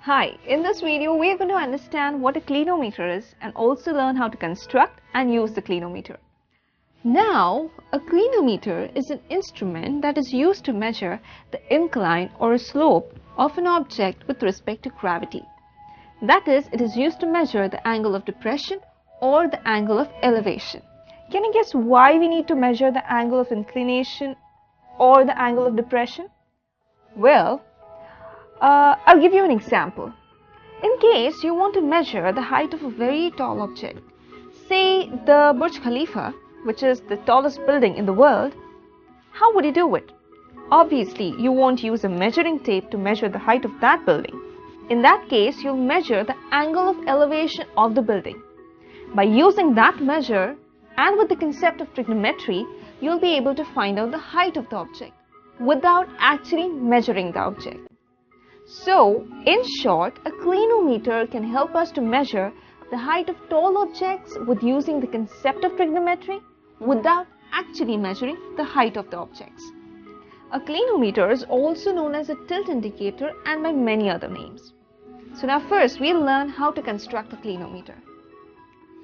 Hi, in this video we are going to understand what a clinometer is and also learn how to construct and use the clinometer. Now, a clinometer is an instrument that is used to measure the incline or a slope of an object with respect to gravity. That is, it is used to measure the angle of depression or the angle of elevation. Can you guess why we need to measure the angle of inclination or the angle of depression? Well, I'll give you an example. In case you want to measure the height of a very tall object, say the Burj Khalifa, which is the tallest building in the world, how would you do it? Obviously, you won't use a measuring tape to measure the height of that building. In that case, you'll measure the angle of elevation of the building. By using that measure and with the concept of trigonometry, you'll be able to find out the height of the object without actually measuring the object. So, in short, a clinometer can help us to measure the height of tall objects with using the concept of trigonometry without actually measuring the height of the objects. A clinometer is also known as a tilt indicator and by many other names. So now first we'll learn how to construct a clinometer.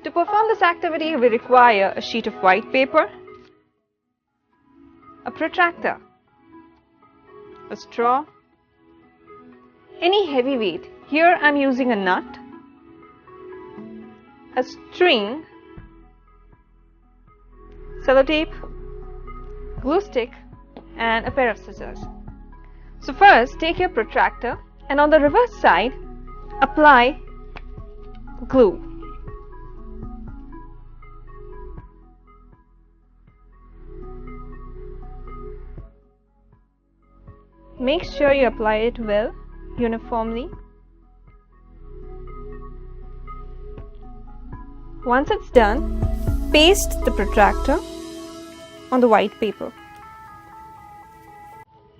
To perform this activity, we require a sheet of white paper, a protractor, a straw, any heavy weight. Here I'm using a nut, a string, sellotape, glue stick and a pair of scissors. So first take your protractor and on the reverse side apply glue. Make sure you apply it well, uniformly. Once it's done, paste the protractor on the white paper.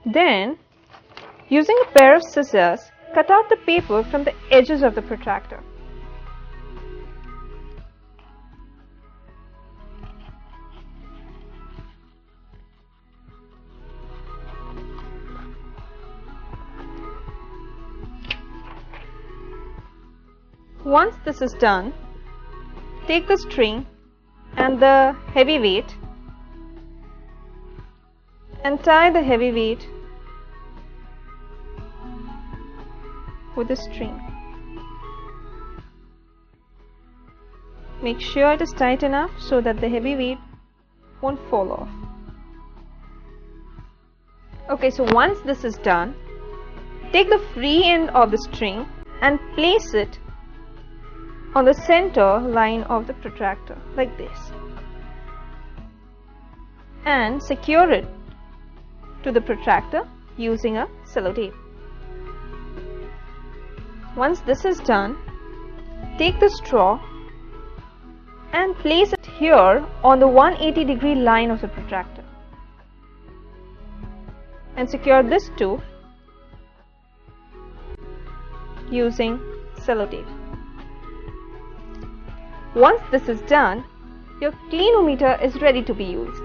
Then, using a pair of scissors, cut out the paper from the edges of the protractor. Once this is done, take the string and the heavy weight and tie the heavy weight with the string. Make sure it is tight enough so that the heavy weight won't fall off. Okay, so once this is done, take the free end of the string and place it on the center line of the protractor like this and secure it to the protractor using a sellotape. Once this is done, take the straw and place it here on the 180-degree line of the protractor and secure this too using sellotape. Once this is done, your clinometer is ready to be used.